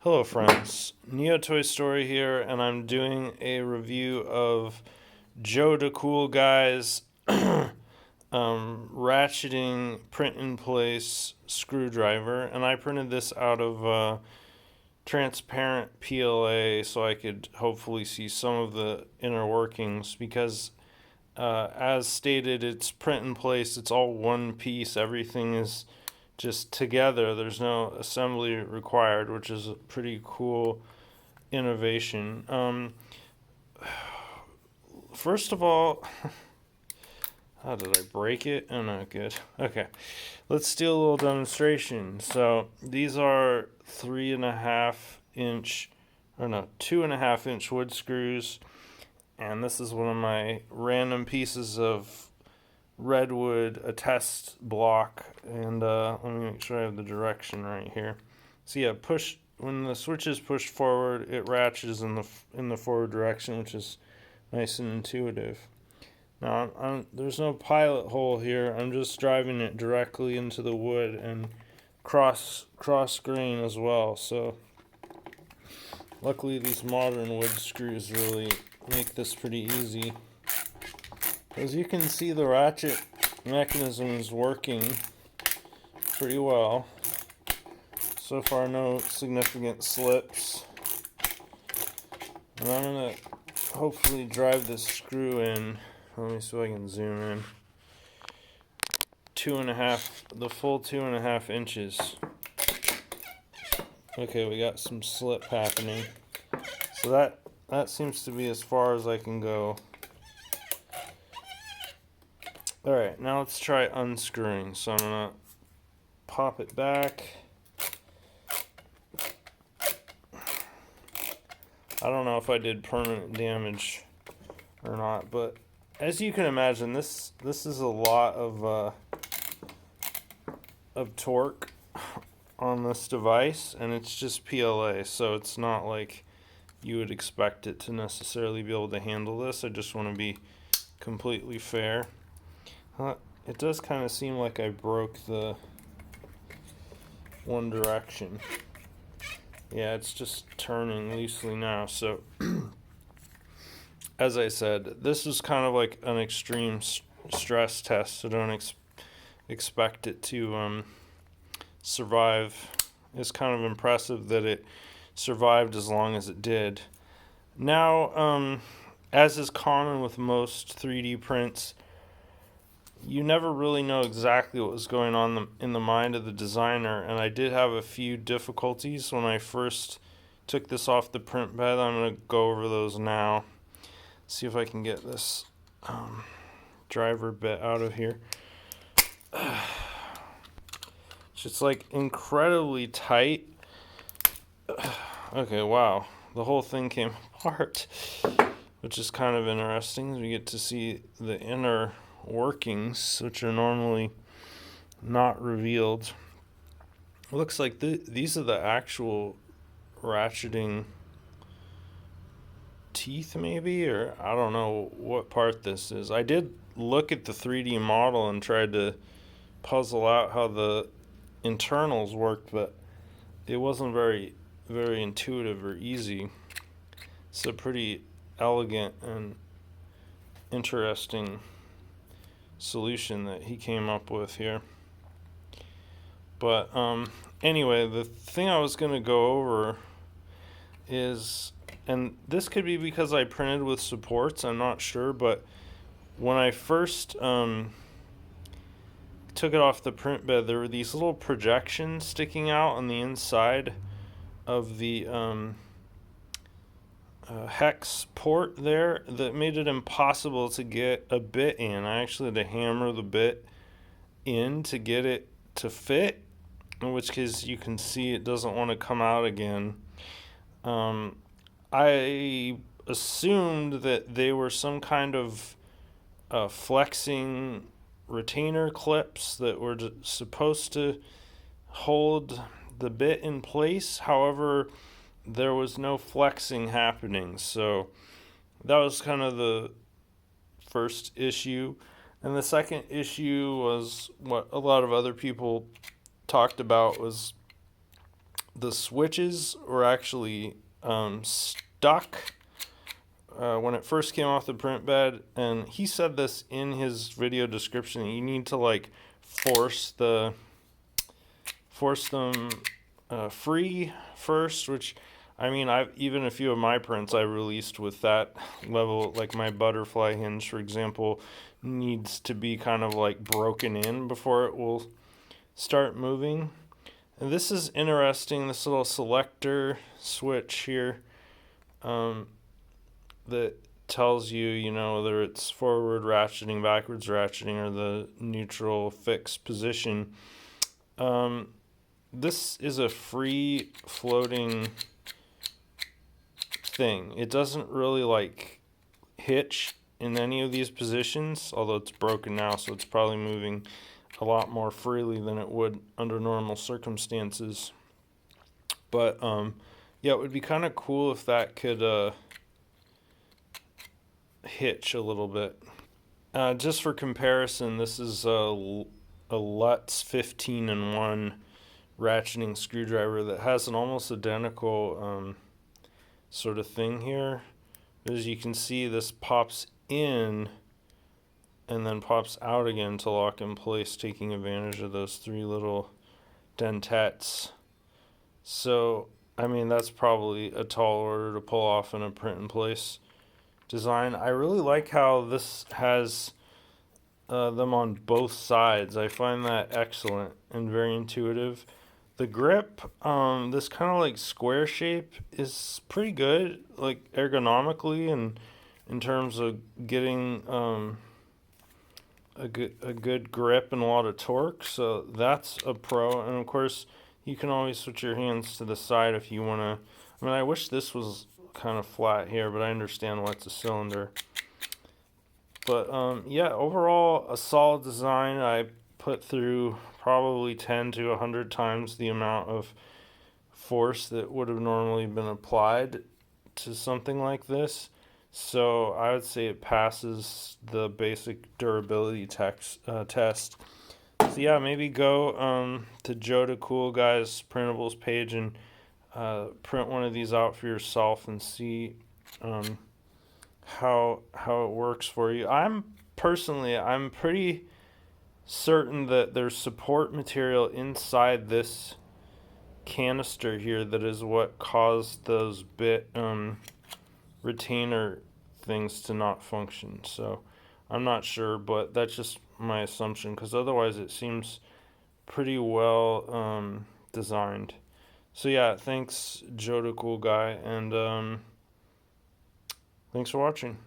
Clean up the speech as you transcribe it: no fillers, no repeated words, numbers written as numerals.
Hello friends, Neo Toy Story here, and I'm doing a review of Joe the Cool Guy's ratcheting print-in-place screwdriver, and I printed this out of transparent PLA so I could hopefully see some of the inner workings because as stated, it's print-in-place, it's all one piece, everything is just together. There's no assembly required, which is a pretty cool innovation. First of all, how did I break it? Oh no, good. Okay, let's do a little demonstration. So these are 3.5 inch, or no, 2.5 inch wood screws, and this is one of my random pieces of redwood, a test block, and let me make sure I have the direction right here. So yeah, push when the switch is pushed forward, it ratchets in the forward direction, which is nice and intuitive. Now there's no pilot hole here. I'm just driving it directly into the wood and cross grain as well. So luckily these modern wood screws really make this pretty easy. As you can see, the ratchet mechanism is working pretty well. So far, no significant slips. And I'm going to hopefully drive this screw in. Let me see if I can zoom in. The full 2.5 inches. Okay, we got some slip happening. So that seems to be as far as I can go. Alright, now let's try unscrewing. So I'm going to pop it back. I don't know if I did permanent damage or not, but as you can imagine, this is a lot of torque on this device, and it's just PLA, so it's not like you would expect it to necessarily be able to handle this. I just want to be completely fair. It does kind of seem like I broke the one direction. Yeah, it's just turning loosely now. So, as I said, this is kind of like an extreme stress test, so don't expect it to survive. It's kind of impressive that it survived as long as it did. Now, as is common with most 3D prints, you never really know exactly what was going on in the mind of the designer, and I did have a few difficulties when I first took this off the print bed. I'm going to go over those now. See if I can get this driver bit out of here. It's just like incredibly tight. Okay, wow. The whole thing came apart, which is kind of interesting. We get to see the inner workings, which are normally not revealed. It looks like these are the actual ratcheting teeth, maybe, or I don't know what part this is. I did look at the 3D model and tried to puzzle out how the internals worked, but it wasn't very intuitive or easy. It's a pretty elegant and interesting solution that he came up with here. But anyway, the thing I was going to go over is, and this could be because I printed with supports, I'm not sure, but when I first took it off the print bed, there were these little projections sticking out on the inside of the hex port there that made it impossible to get a bit in. I actually had to hammer the bit in to get it to fit, in which case you can see it doesn't want to come out again. I assumed that they were some kind of flexing retainer clips that were supposed to hold the bit in place. However, there was no flexing happening, so that was kind of the first issue. And the second issue was what a lot of other people talked about, was the switches were actually stuck when it first came off the print bed, and he said this in his video description. You need to like force them free first, which I mean, I've even a few of my prints I released with that level, like my butterfly hinge, for example, needs to be kind of like broken in before it will start moving. And this is interesting, this little selector switch here that tells you, you know, whether it's forward ratcheting, backwards ratcheting, or the neutral fixed position. This is a free floating thing. It doesn't really like hitch in any of these positions, although it's broken now, so it's probably moving a lot more freely than it would under normal circumstances. But yeah, it would be kind of cool if that could hitch a little bit. Just for comparison, this is a Lutz 15-in-1 ratcheting screwdriver that has an almost identical sort of thing here. As you can see, this pops in and then pops out again to lock in place, taking advantage of those three little dentettes. So, I mean, that's probably a tall order to pull off in a print-in-place design. I really like how this has them on both sides. I find that excellent and very intuitive. The grip, this kind of like square shape is pretty good, like ergonomically, and in terms of getting a good grip and a lot of torque. So that's a pro. And of course, you can always switch your hands to the side if you want to. I mean, I wish this was kind of flat here, but I understand why it's a cylinder. But yeah, overall a solid design. I put through probably 10 to 100 times the amount of force that would have normally been applied to something like this. So I would say it passes the basic durability test. So yeah, maybe go to Joe the Cool Guy's printables page and print one of these out for yourself and see how it works for you. I'm pretty certain that there's support material inside this canister here that is what caused those bit retainer things to not function. So I'm not sure, but that's just my assumption, because otherwise it seems pretty well designed. So yeah, thanks Joe the Cool Guy, and thanks for watching.